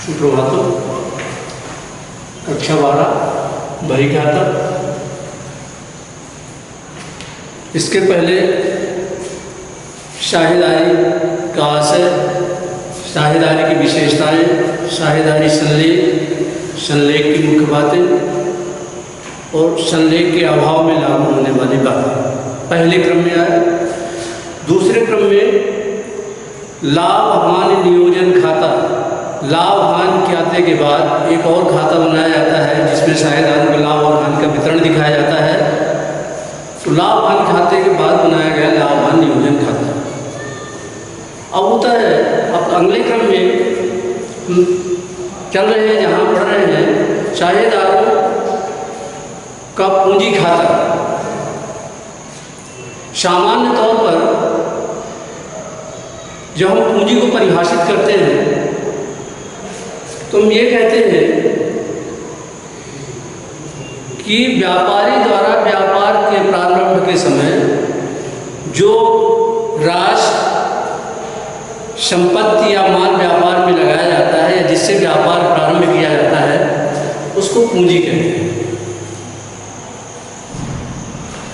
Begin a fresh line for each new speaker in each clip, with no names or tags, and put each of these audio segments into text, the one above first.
सुप्रभातम। कक्षा 12 बहीखाता। इसके पहले शाहिदारी का आशय, शाहिदारी की विशेषताएं, शाहिदारी संलेख की मुख्य बातें और संलेख के अभाव में लागू होने वाली बातें पहले क्रम में आए। दूसरे क्रम में लाभ हानि नियोजन खाता। लाभ हानि खाते के बाद एक और खाता बनाया जाता है जिसमें शाहिदारों के लाभ और हानि का वितरण दिखाया जाता है। तो लाभ हानि खाते के बाद बनाया गया लाभ हानि नियोजन खाता। अब होता है, अब अगले क्रम में चल रहे हैं, जहाँ पढ़ रहे हैं शाहिदारों का पूंजी खाता। सामान्य तौर पर जब हम पूंजी को परिभाषित करते हैं तो हम ये कहते हैं कि व्यापारी द्वारा व्यापार के प्रारंभ के समय जो राशि संपत्ति या माल व्यापार में लगाया जाता है या जिससे व्यापार प्रारंभ किया जाता है उसको पूंजी कहते हैं।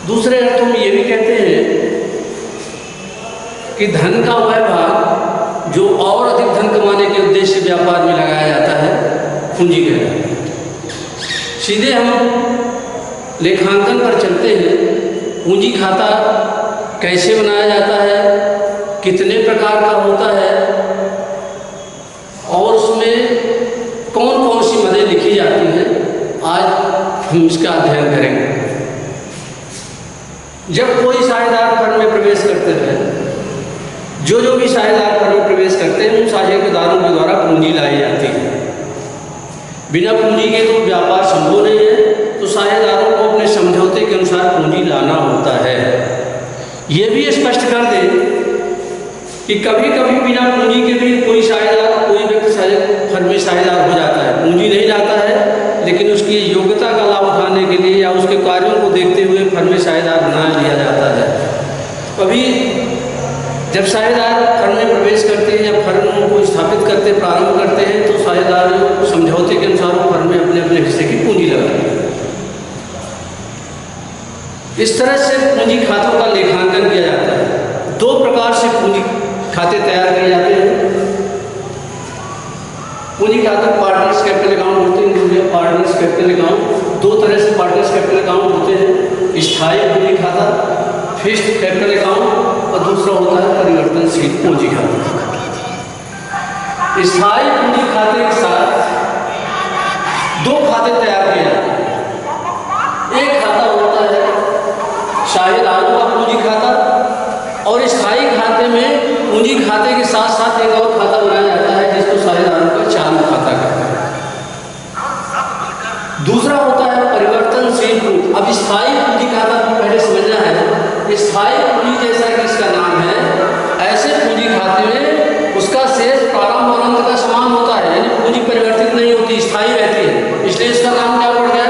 दूसरे अर्थों में ये भी कहते हैं कि धन का वह भाग जो और अधिक धन कमाने के उद्देश्य से व्यापार में लगाया जाता है पूंजी कहलाता है। सीधे हम लेखांकन पर चलते हैं। पूंजी खाता कैसे बनाया जाता है, कितने प्रकार का होता है और उसमें कौन कौन सी मदें लिखी जाती हैं, आज हम इसका अध्ययन करेंगे। जब कोई साझेदार फर्म में प्रवेश करते हैं, जो भी साझेदार फर्म में प्रवेश करते हैं उन साझेदारों के द्वारा पूंजी लाई जाती है। बिना पूंजी के तो व्यापार संभव नहीं है, तो साझेदारों को अपने समझौते के अनुसार पूंजी लाना होता है। ये भी स्पष्ट कर दें कि कभी कभी बिना पूंजी के भी कोई साझेदार, कोई व्यक्ति फर्म में साझेदार हो जाता है, पूंजी नहीं लाता है, लेकिन उसकी योग्यता का लाभ उठाने के लिए या उसके कार्यों को देखते हुए फर्म में साझेदार बना लिया जाता है। कभी जब साझेदार फर्म में प्रवेश करते हैं या फर्म को स्थापित करते प्रारंभ करते हैं तो साझेदार समझौते के अनुसार फर्म में अपने अपने हिस्से की पूंजी लगाते हैं। इस तरह से पूंजी खातों का लेखांकन किया जाता है। दो प्रकार से पूंजी खाते तैयार किए जाते हैं। पूंजी खाते पार्टनर्स कैपिटल अकाउंट होते हैं, पार्टनर्स कैपिटल अकाउंट। दो तरह से पार्टनर्स कैपिटल अकाउंट होते हैं, स्थायी पूंजी खाता फिक्स्ड कैपिटल अकाउंट और दूसरा होता है परिवर्तनशील पूंजी खाता। स्थायी पूंजी खाते के साथ दो खाते तैयार किए जाते हैं। एक खाता होता है साझेदारों का पूंजी खाता और स्थायी खाते में पूंजी खाते के साथ साथ एक और खाता बनाया जाता है जिसको साझेदारों का चालू खाता कहते हैं। दूसरा होता है परिवर्तनशील पूंजी। अब स्थायी पूंजी खाता को पहले समझना है। स्थायी पूंजी जैसा कि इसका नाम है, ऐसे पूंजी खाते में उसका शेष प्रारंभ और अंत का समान होता है, यानी पूंजी परिवर्तित नहीं होती, स्थायी रहती है। इसलिए इसका नाम क्या पड़ गया?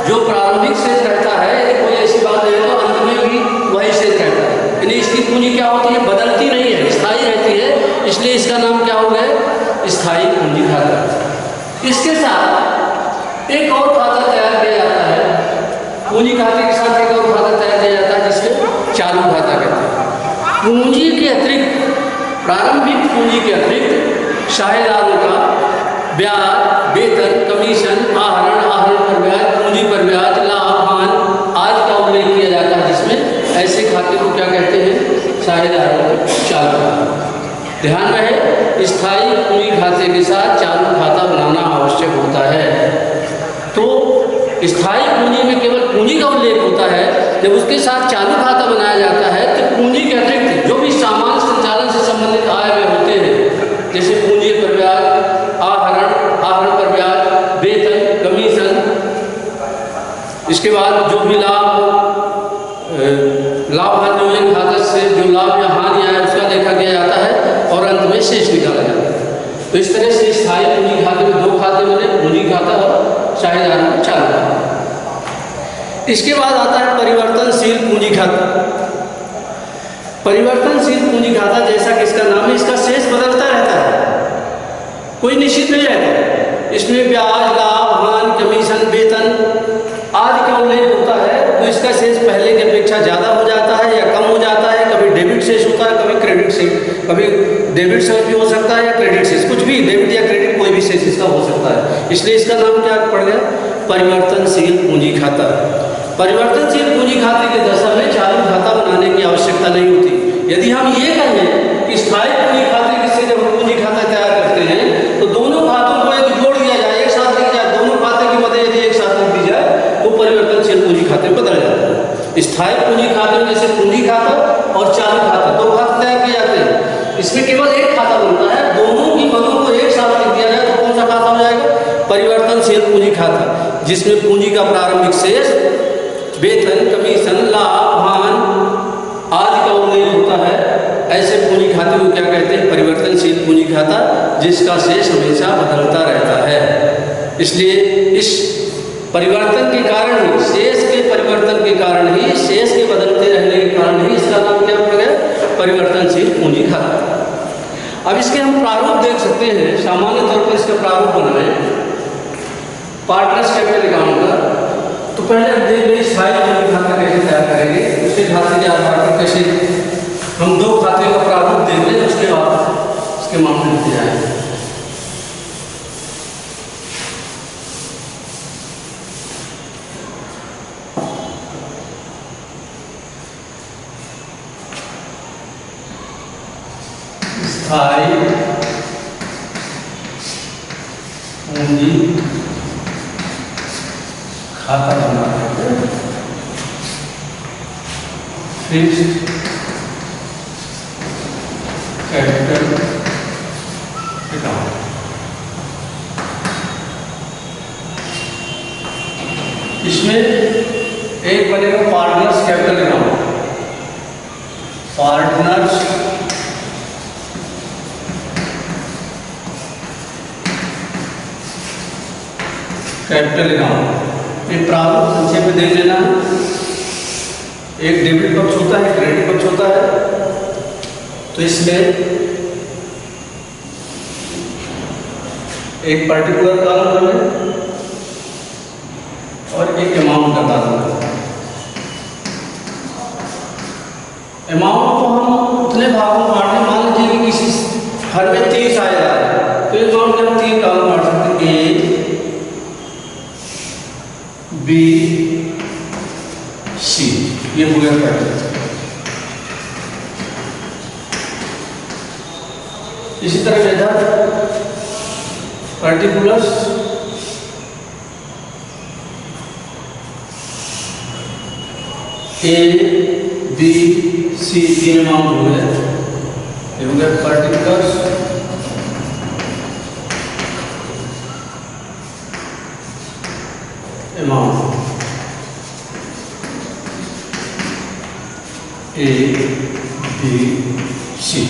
जो प्रारंभिक शेष रहता है, यदि कोई ऐसी बात है तो अंत में भी वही शेष रहता है, यानी इसकी पूंजी क्या होती है? बदलती नहीं है, स्थायी रहती है। इसलिए इसका नाम क्या हो गया? स्थायी पूंजी खाता। इसके साथ एक और खाता तैयार किया जाता है। पूंजी खाते के साथ एक और खाता तैयार किया जाता है जिसको चालू खाता कहते हैं। पूंजी के अतिरिक्त, प्रारंभिक पूंजी के अतिरिक्त साझेदारों का ब्याज, वेतन, कमीशन, आहरण पर ब्याज, पूंजी पर ब्याज, लाभ हानि आदि का उल्लेख किया जाता है, जिसमें ऐसे खाते को क्या कहते हैं? साझेदारों का चालू खाता। ध्यान रहे, स्थायी पूंजी खाते के साथ चालू खाता बनाना आवश्यक होता है। तो स्थायी पूंजी में केवल पूंजी का उल्लेख होता है। जब उसके साथ चालू खाता बनाया जाता है तो पूंजी के अतिरिक्त जो भी सामान्य संचालन से संबंधित आय व्यय होते हैं, जैसे पूंजी पर ब्याज, आहरण पर ब्याज, वेतन, कमीशन, इसके बाद जो भी लाभ हानि नियोजन खाता से जो लाभ या हानि आया उसका लेखा किया जाता है और अंत में शेष निकाला जाता है। तो इस तरह से स्थायी पूंजी खाते में दो खाते बने, पूंजी खाता और साझेदारों का चालू खाता। इसके बाद आता है परिवर्तनशील पूंजी खाता। परिवर्तनशील पूंजी खाता जैसा कि इसका नाम है, इसका शेष बदलता रहता है। कोई निश्चित नहीं रहता। इसमें ब्याज, लाभ, हानि, कमीशन, वेतन आदि का उल्लेख होता है, तो इसका शेष पहले की अपेक्षा ज़्यादा हो जाता है या कम हो जाता है। कभी डेबिट शेष होता है, कभी क्रेडिट शेष, कभी डेबिट शेष भी हो सकता है या क्रेडिट शेष, कुछ भी, डेबिट या क्रेडिट कोई भी शेष इसका हो सकता है। इसलिए इसका नाम क्या पड़ गया? परिवर्तनशील पूंजी खाता। परिवर्तनशील पूंजी खाते की दशा में चालू खाता बनाने की आवश्यकता नहीं होती। यदि हम ये कहें कि स्थायी पूंजी खाते से जब हम पूंजी खाता तैयार करते हैं तो दोनों खातों को एक जोड़ दिया जाए, एक साथ लिखी जाए, दोनों खाते की मदद यदि एक साथ लिख दी जाए तो परिवर्तनशील पूंजी खाते में बदल जाता है। स्थायी पूंजी खाते में जैसे पूंजी खाता और चालू खाता, दो खाते तैयार किए जाते हैं। इसमें केवल एक खाता बनता है, दोनों की मदों को एक साथ लिख दिया जाए तो कौन सा खाता हो जाएगा? परिवर्तनशील पूंजी खाता, जिसमें पूंजी का प्रारंभिक शेष, वेतन, कमीशन, लाभ, हानि आदि का उल्लेख होता है। ऐसे पूंजी खाते को क्या कहते हैं? परिवर्तनशील पूंजी खाता, जिसका शेष हमेशा बदलता रहता है। इसलिए इस परिवर्तन के कारण ही, शेष के परिवर्तन के कारण ही, शेष के बदलते रहने के कारण ही इसका नाम क्या पड़ गया? परिवर्तनशील पूंजी खाता। अब इसके हम प्रारूप देख सकते हैं। सामान्य तौर पर इसका प्रारूप बनाए पार्टनर्स कैपिटल अकाउंट का, तो पहले हम देख लें स्थायी पूंजी खाता कैसे तैयार करेंगे, उसके खाते के आधार पर कैसे हम दो खाते का प्रारूप देख लें, उसके बाद उसके मामले लिखे जाएंगे। स्थायी पूंजी खाता बना है, फिक्स्ड कैपिटल अकाउंट। इसमें एक बनेगा partners capital account, partners capital account. ये प्रारूप संक्षेप में देख लेना। एक डेबिट पक्ष होता है, क्रेडिट पक्ष होता है। तो इसमें एक पर्टिकुलर कॉलम है और एक अमाउंट का कॉलम है। अमाउंट को हम उतने भागों में बांटे, मान लीजिए कि किसी हर में 30 आया है, तो अमाउंट के हम 3 कॉलम बांट सकते हैं, ए, बी, सी। ये हो गया पहले। इसी तरह मेथड पर्टिकुलर्स ए, बी, सी, 3 अमाउंट हो गए। ये हो गया पर्टिकुलर्स अमाउंट, ए, बी, सी।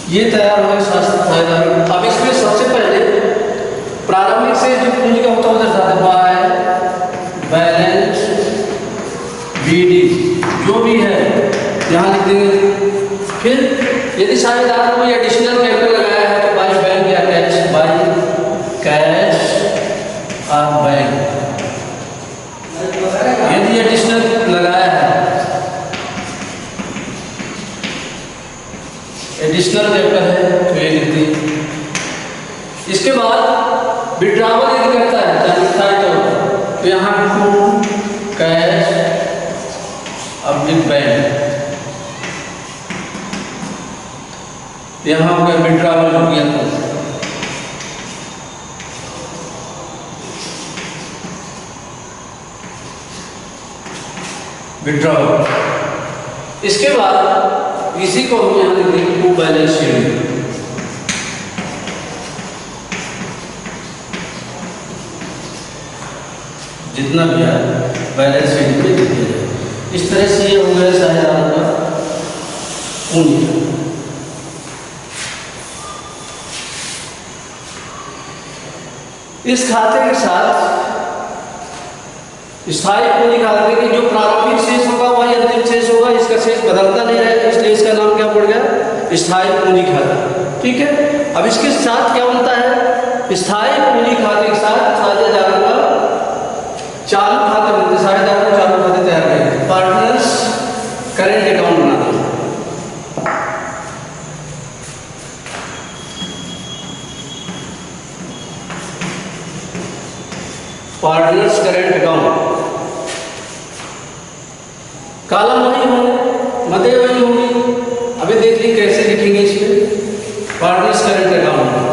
ये तैयार हो गए शास्त्र फायदा। अब इसमें सबसे पहले प्रारंभिक से जो पूंजी का होता है दर्शाते बाय बैलेंस बीडी जो भी है यहाँ लिख देंगे। फिर यदि साझेदार को एडिशनल कैपिटल लगाया है तो बाय बैंक या कैश, बाय कैश और बैंक। यदि एडिशनल लगाया है, एडिशनल कैपिटल है तो ये लिख दी। इसके बाद विड्रॉवल यदि करता है तो यहाँ टू कैश अब बैंक, यहाँ हो गया विड्रॉवल हो गया। विड्रॉवल। इसके बाद इसी को हम यहाँ लिख देंगे टू बैलेंस शीट। जितना भी है बैलेंस शीट में लिख दिया जाए। इस तरह से ये हो गया साझेदारों का पूंजी। इस खाते के साथ स्थायी पूंजी खाते की जो प्रारंभिक शेष होगा वही अंतिम शेष होगा, इसका शेष बदलता नहीं रहेगा, इसलिए इसका नाम क्या पड़ गया, स्थायी पूंजी खाता। ठीक है, अब इसके साथ क्या बनता है, स्थायी पूंजी खाते के साथ साझेदारों का चालू खाता बनते, साझेदारों को चालू खाते तैयार करेंगे, पार्टनर्स करेंट अकाउंट बनाते हैं। पार्टनर्स करेंट अकाउंट कॉलम वही होंगे, मदे वही होंगी। अभी देख ली कैसे लिखेंगे इसमें, partners current account.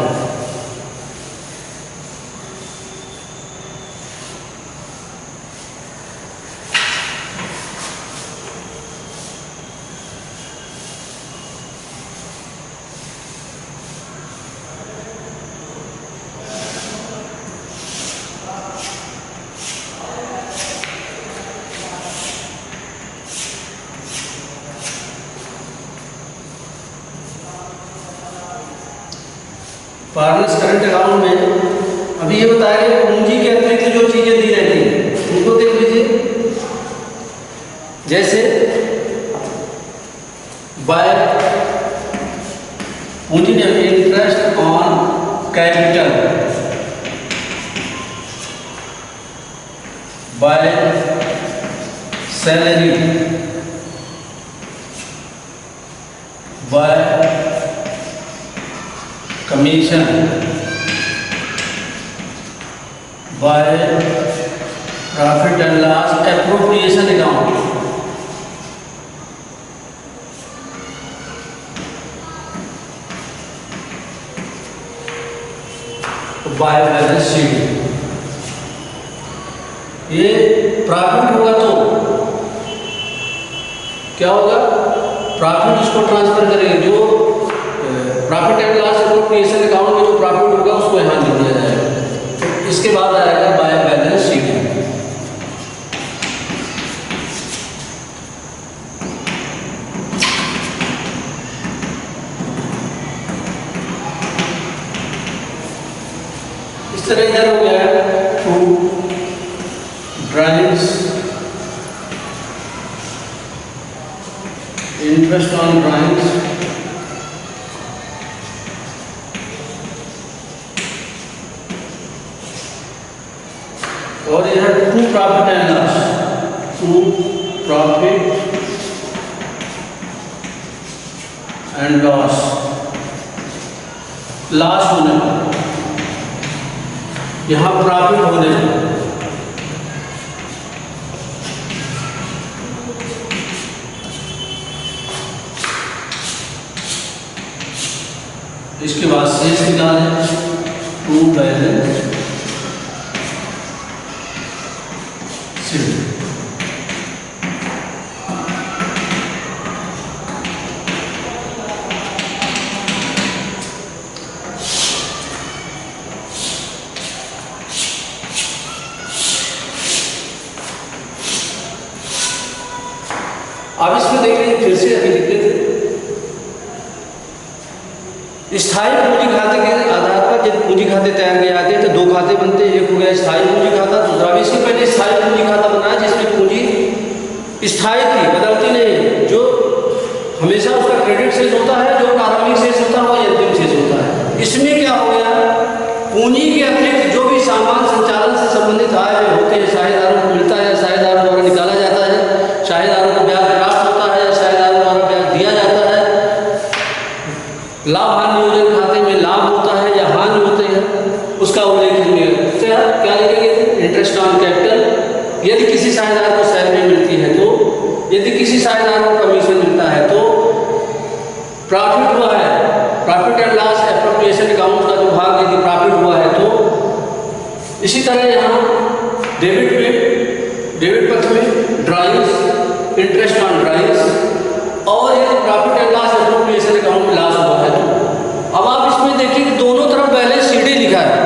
Partners current account में अभी ये बताया कि पूंजी के अतिरिक्त जो चीजें दी रहती हैं उनको देख लीजिए, जैसे बाय पूंजी ने interest on capital, by salary, bye commission, by profit and loss appropriation account, by balance sheet. ये प्रॉफिट होगा तो क्या होगा, प्रॉफिट इसको ट्रांसफर करेंगे, जो profit and loss appropriation account में जो प्रॉफिट होगा उसको यहाँ लिख दिया जाएगा। तो इसके बाद आएगा बाय बैलेंस शीट। इस तरह इधर हो गया to drawings, interest on drawings, और इधर to profit and loss, to profit and loss, loss होने पर यहां प्रॉफिट होने पर इसके बाद शेष निकालें, टू बैलेंस अब इसमें देख लीजिए, फिर से अभी लिखते थे स्थायी पूंजी खाते के आधार पर जब पूंजी खाते तैयार किए जाते हैं तो दो खाते बनते हैं, एक हो गया स्थायी पूंजी खाता, दूसरा भी इससे पहले स्थायी पूंजी खाता बनाया जिसमें पूंजी स्थायी थी, बदलती नहीं, जो हमेशा उसका क्रेडिट शेष होता है, जो प्रारंभिक शेष होता है वही अंतिम शेष होता है। इसमें क्या हो गया, पूंजी के अतिरिक्त जो भी सामान संचालन से संबंधित आय व्यय होते हैं, साझेदारों को मिलता है, साझेदारों द्वारा निकाला जाता है, साझेदारों को ब्याज प्राप्त होता है, साझेदारों द्वारा ब्याज दिया जाता है, लाभ हानि नियोजन खाते में लाभ होता है या हानि होते हैं उसका उल्लेख क्या लिखेंगे, इंटरेस्ट ऑन कैपिटल, यदि किसी साझेदार को सैलरी मिलती है तो, यदि किसी साझेदार को कमीशन मिलता है तो, प्रॉफिट हुआ है, profit and loss appropriation account का जो भाग यदि प्रॉफिट हुआ है तो, इसी तरह यहाँ डेबिट पक्ष में ड्राइंग्स, इंटरेस्ट ऑन ड्राइंग्स, और यदि profit and loss appropriation account में लॉस हुआ है तो। अब आप इसमें देखिए कि दोनों तरफ बैलेंस शीट लिखा है,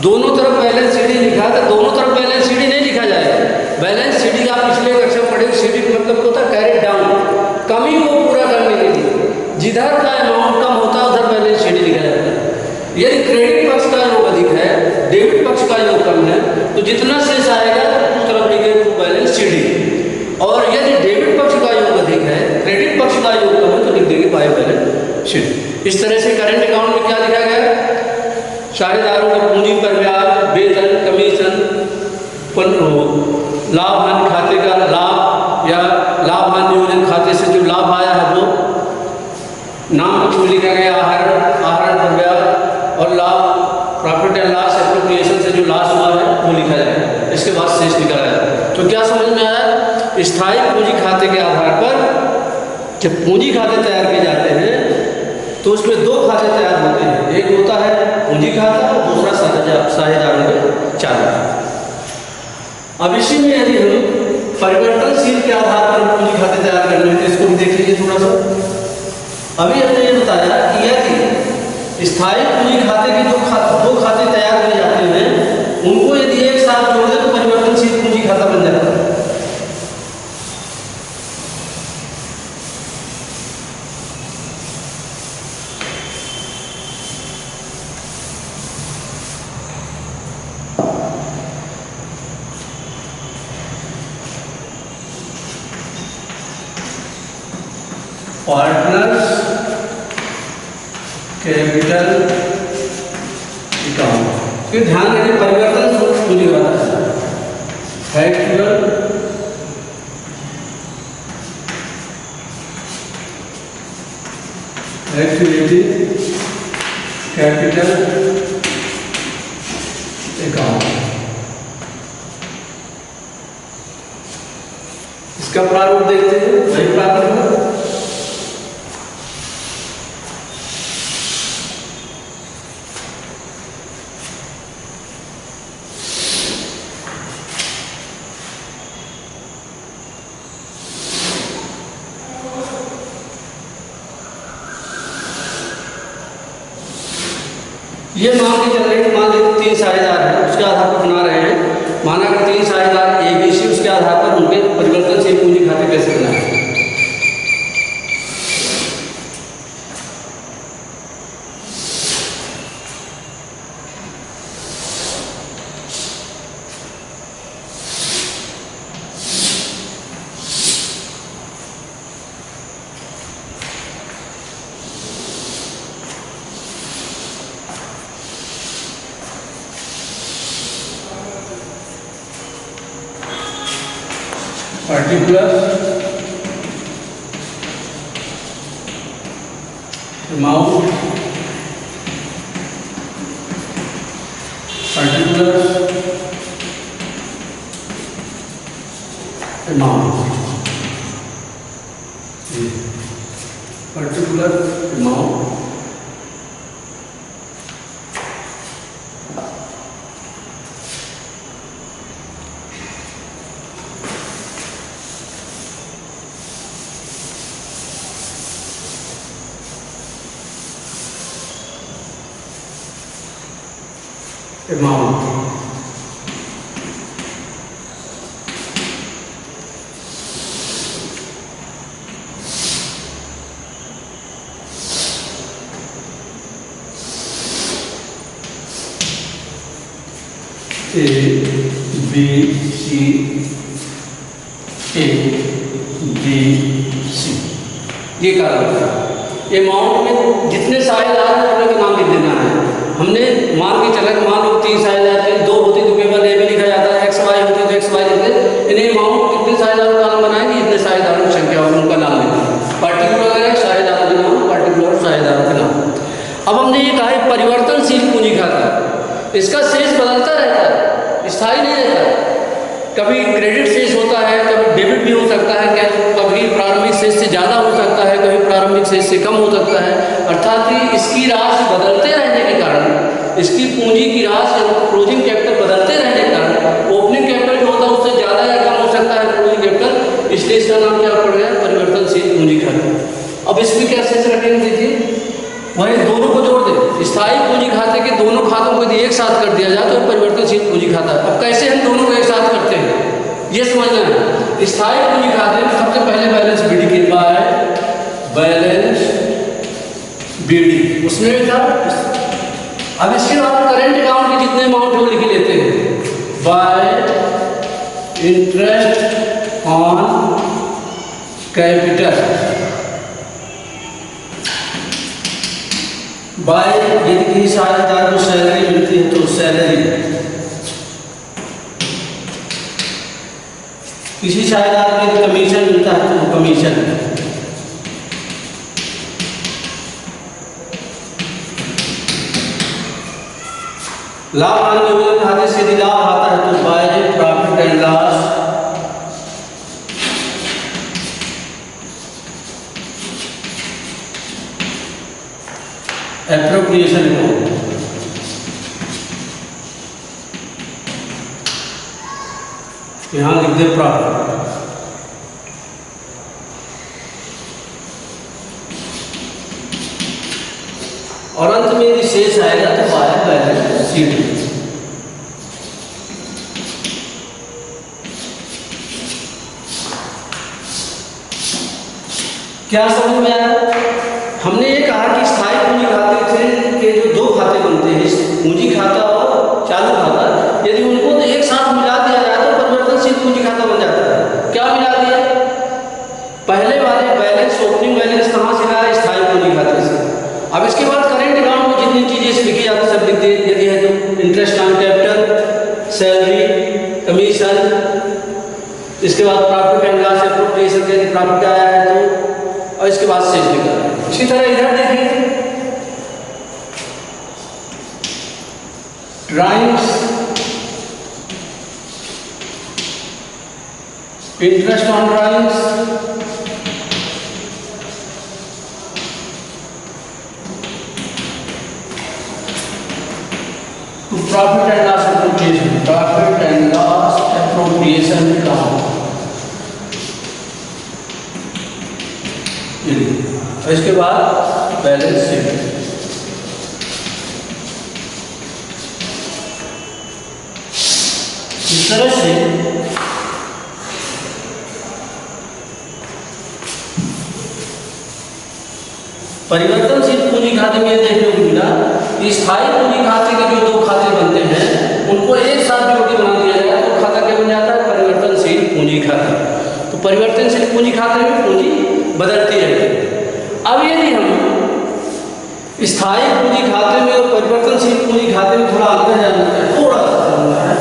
दोनों तरफ बैलेंस शीट लिखा है, तो दोनों तरफ बैलेंस शीट नहीं लिखा जाएगा। बैलेंस शीट आप पिछले कक्षा पढ़े, शीट मतलब होता है कैरी डाउन, कमी को पूरा करने के लिए, जिधर का अमाउंट कम होता है उधर बैलेंस शीट लिखा जाता है। यदि क्रेडिट पक्ष का योग अधिक है, डेबिट पक्ष का योग कम है, तो जितना शेष आएगा उसका सी डी। और यदि डेबिट पक्ष का योग अधिक है, क्रेडिट पक्ष का योग कम है, तो लिख देंगे बाय बैलेंस शीट। इस तरह से करंट अकाउंट में क्या लिखा गया, साझेदारों के पूंजी पर ब्याज, वेतन, कमीशन, लाभ हानि खाते का लाभ या लाभ हानि नियोजन खाते से जो लाभ आया है वो नाम पक्ष में लिखा गया, आहरण पर ब्याज, और लाभ प्रॉफिट एंड लॉस एप्रोप्रिएशन से जो लॉस हुआ है वो लिखा जाएगा। इसके बाद शेष निकाला जाएगा। तो क्या समझ में आया, स्थायी पूंजी खाते के आधार पर जब पूंजी खाते तैयार किए जाते हैं तो उसमें दो खाते तैयार होते हैं, एक होता है पूंजी खाता और दूसरा साझेदारों के चालू खाता। अब इसी में यदि हम परिवर्तनशील के आधार पर पूंजी खाते तैयार करने हैं तो इसको भी देख लीजिए थोड़ा सा। अभी हमने ये बताया कि यदि स्थायी पूंजी खाते के दो खाते तैयार किए जाते हैं, उनको यदि एक साथ जोड़ दें तो परिवर्तनशील पूंजी खाता बन जाता है। पार्टनर्स कैपिटल अकाउंट, फिर ध्यान रखिए परिवर्तन पूंजी खाता है, फैक्चुअल एक्टिविटी कैपिटल अकाउंट। इसका प्रारूप देखते हैं, वही प्रारूप है। ये मान के चल रहे हैं, मान लीजिए 3 साझेदार हैं, उसके आधार पर बना रहे हैं। माना कि 3 साझेदार ABC, उसके आधार पर उनके परिवर्तनशील पूंजी खाते कैसे बनाए। particular amount, particular amount, particular amount amount A B C A B C ये कारण है। अमाउंट में जितने साझेदार हैं उनके नाम लिख देना है। हमने मान के चला, मान लो 3 साझेदार थे, 2 होती तो केवल ए भी लिखा जाता है, XY होती तो XY लिखते। इन्हें अमाउंट कितने साझेदारों का नाम बनाएंगे, इतने साझेदारों की संख्या और उनका नाम लिखेंगे। पार्टिकुलर है साझेदारों के नाम, पार्टिकुलर साझेदारों के नाम। अब हमने ये कहा है परिवर्तनशील पूंजी खाता, इसका शेष बदलता रहता है, स्थायी नहीं रहता है। कभी क्रेडिट शेष होता है, कभी डेबिट भी हो सकता है, कभी प्रारंभिक शेष से ज़्यादा हो सकता है, कभी प्रारंभिक शेष से कम हो सकता है। अर्थात कि इसकी राशि बदलते रहने के कारण, इसकी पूंजी की राशि क्लोजिंग कैपिटल बदलते रहने के कारण ओपनिंग कैपिटल जो होता है उससे ज़्यादा या कम हो सकता है क्लोजिंग कैपिटल, इसलिए इसका नाम क्या पड़ गया, परिवर्तनशील पूंजी खाता। अब इसमें क्या शेष रखेंगे, देखिए वही दोनों को जोड़ दें। स्थायी पूंजी खाते के दोनों खातों को यदि एक साथ कर दिया जाए तो परिवर्तनशील पूंजी खाता है। अब कैसे हम दोनों को एक साथ करते हैं ये समझना है। स्थायी पूंजी खाते में सबसे पहले बैलेंस बीडी के बाद बैलेंस बीडी उसमें भी था। अब इसके बाद करेंट अकाउंट के जितने अमाउंट वो लिख लेते हैं, बाय इंटरेस्ट क्लियर। बाय यदि किसी साझेदार को सैलरी मिलती है तो सैलरी, किसी साझेदार को यदि कमीशन मिलता है तो कमीशन। लाभ हानि योजना खाते से यदि लाभ आता है तो by profit and loss, appropriation account. यहां लिख दे प्रॉफिट। और अंत में यदि शेष आएगा तो बाय बैलेंस शीट। क्या समझ में आया? हमने ये कहा कि स्थायी पूंजी खाते के जो दो खाते बनते हैं, पूंजी खाता और चालू खाता, यदि उनको तो एक साथ मिला दिया जाए तो परिवर्तनशील पूंजी खाता बन जाता है। क्या मिला दिया? पहले वाले बैलेंस, ओपनिंग बैलेंस कहाँ से लाया? स्थायी पूंजी खाते से। अब इसके बाद करेंट अकाउंट में जितनी चीजें लिखी जाती सब लिख दिए। यदि है तो interest on capital, salary, commission, इसके बाद प्रॉफिट एंड लॉस, एप्रोप्रिएशन के प्रॉफिट आया है तो, और इसके बाद शेष निकाल। इसी तरह इधर देखिए, drawings, interest on drawings, profit and loss appropriation, profit and loss appropriation account. और इसके बाद बैलेंस शीट। इस तरह से परिवर्तनशील पूंजी खाते में देखने को मिला कि स्थायी पूंजी खाते के जो दो खाते बनते हैं उनको एक साथ जोड़ के बना दिया जाए तो खाता क्या बन जाता है? परिवर्तनशील पूंजी खाता। तो परिवर्तनशील पूंजी खाते में पूंजी बदलती रहती है। अब यदि हम स्थायी पूंजी खाते में और परिवर्तनशील पूंजी खाते में थोड़ा अंतर जानना है, थोड़ा सा जानना है,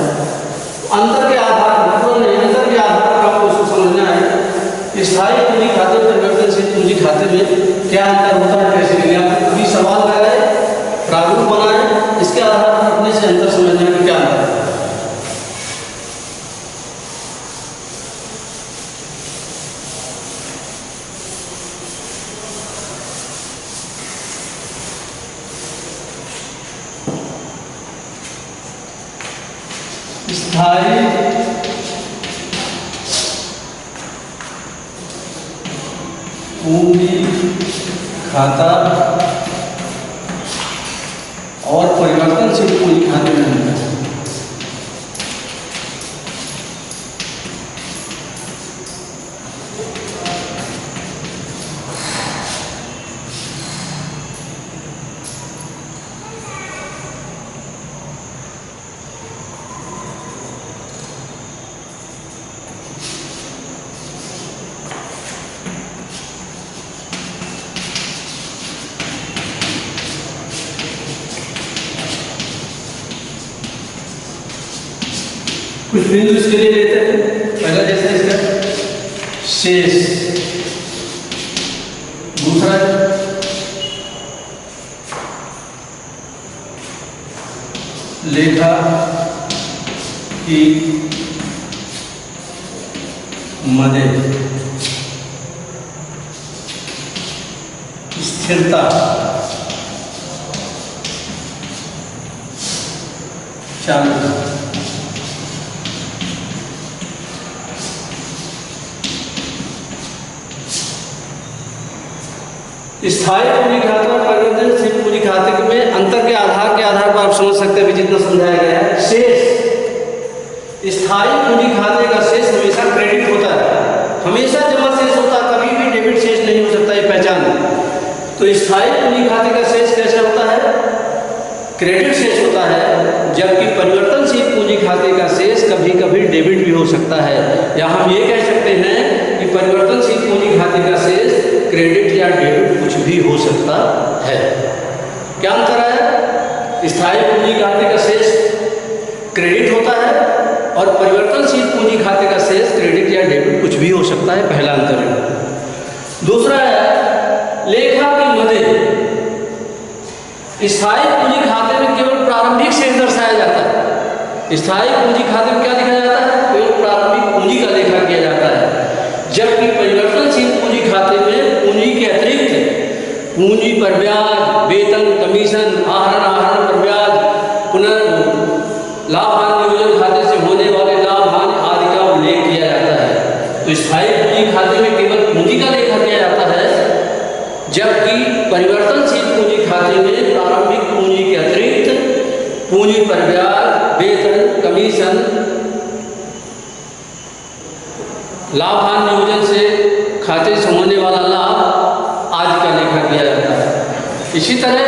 अंतर के आधार पर, अंतर के आधार पर आपको उसको समझना है। स्थायी पूंजी खाते और परिवर्तनशील पूंजी खाते में क्या अंतर होता है, कैसे मिले? आपको कभी सवाल लगाए, प्रारूप बनाए, इसके आधार पर अपने से अंतर समझना है कि क्या अंतर है। स्थायी पूंजी खाता और परिवर्तनशील पूंजी खाते में अंतर। कुछ बिंदु इसके लिए लेते हैं। पहला जैसे इसका शेष, दूसरा लेखा की मदद, स्थिरता, चालू। स्थायी पूंजी खाते और परिवर्तनशील पूंजी खाते में अंतर के आधार पर आप समझ सकते हैं जितना समझाया गया है। शेष, स्थायी पूंजी खाते का शेष हमेशा क्रेडिट होता है, हमेशा जमा शेष होता है, कभी भी डेबिट शेष नहीं हो सकता, ये पहचान। तो स्थायी पूंजी खाते का शेष कैसे होता है? क्रेडिट शेष होता है, जबकि परिवर्तनशील पूंजी खाते का शेष कभी कभी डेबिट भी हो सकता है, या हम ये कह सकते हैं कि परिवर्तनशील पूंजी खाते का शेष क्रेडिट या डेबिट कुछ भी हो सकता है। क्या अंतर है? स्थायी पूंजी खाते का शेष क्रेडिट होता है और परिवर्तनशील पूंजी खाते का शेष क्रेडिट या डेबिट कुछ भी हो सकता है, पहला अंतर है। दूसरा है लेखा की मदद। स्थायी पूंजी खाते में केवल प्रारंभिक शेष दर्शाया जाता है। स्थायी पूंजी खाते में क्या दिखाया जाता है? केवल प्रारंभिक पूंजी का लेखा किया जाता है, जबकि परिवर्तनशील पूंजी खाते में पूंजी के अतिरिक्त पूंजी पर ब्याज, वेतन, कमीशन, आहरण पर ब्याज, लाभ हानि नियोजन खाते से होने वाले लाभ हानि आदि का उल्लेख किया जाता है। तो स्थायी पूंजी खाते में केवल पूंजी का लेखा किया जाता है, जबकि परिवर्तनशील पूंजी खाते में प्रारंभिक पूंजी के अतिरिक्त पूंजी पर ब्याज, वेतन, कमीशन, लाभ हानि नियोजन से खाते से होने वाला लाभ आदि का लेखा किया जाता है। इसी तरह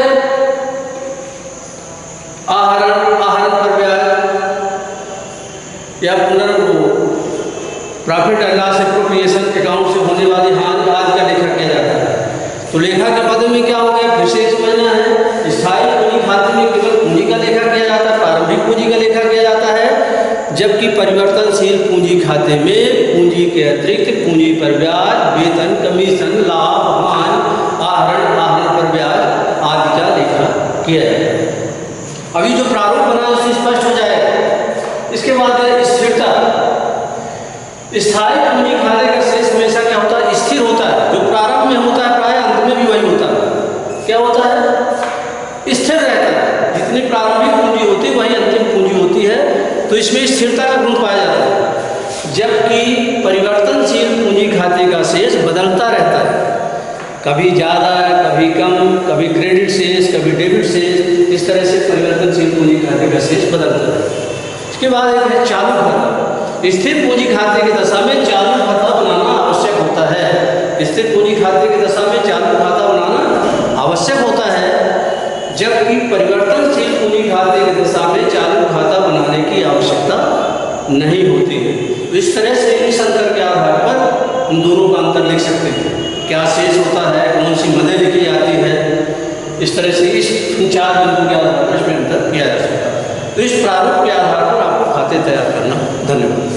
आहरण पर ब्याज या profit and loss appropriation account से होने वाली हानि आदि का लेखा किया जाता है। तो लेखा के पद में क्या हो गया, फिर से समझना है। स्थायी पूंजी खाते में केवल पूंजी का लेखा किया जाता है, प्रारंभिक पूंजी का लेखा किया जाता है, जबकि परिवर्तनशील पूंजी खाते में पूंजी के अतिरिक्त पूंजी पर ब्याज, वेतन, कमीशन, लाभ हानि, आहरण पर ब्याज आदि का लेखा किया जाता है। अभी जो प्रारूप बना है उससे स्पष्ट हो जाएगा। इसके बाद है स्थिरता। स्थायी पूंजी खाते का शेष हमेशा क्या होता है? स्थिर होता है। जो प्रारंभ में होता है प्राय अंत में भी वही होता है। क्या होता है? स्थिर रहता है। जितनी प्रारंभिक पूंजी होती है वही अंतिम पूंजी होती है, तो इसमें स्थिरता का गुण पाया जाता है। जबकि परिवर्तनशील पूंजी खाते का शेष बदलता रहता है, कभी ज़्यादा, कभी कम, कभी क्रेडिट शेष, कभी डेबिट शेष, इस तरह से परिवर्तनशील पूंजी खाते का शेष बदलता है। इसके बाद एक है चालू खाता। स्थिर पूंजी खाते की दशा में चालू खाता बनाना आवश्यक होता है। स्थिर पूंजी खाते की दशा में चालू खाता बनाना आवश्यक होता है, जबकि परिवर्तनशील पूंजी खाते की दशा में चालू खाता बनाने की आवश्यकता नहीं होती है। तो इस तरह से इस अंतर के आधार पर हम दोनों का अंतर लिख सकते हैं। क्या शेष होता है, कौन सी मदद लिखी जाती है, इस तरह से इस 4 बिंदु के आधार पर इसमें अंतर किया जा सकता है। तो इस प्रारूप के आधार पर आपको खाते तैयार करना। धन्यवाद।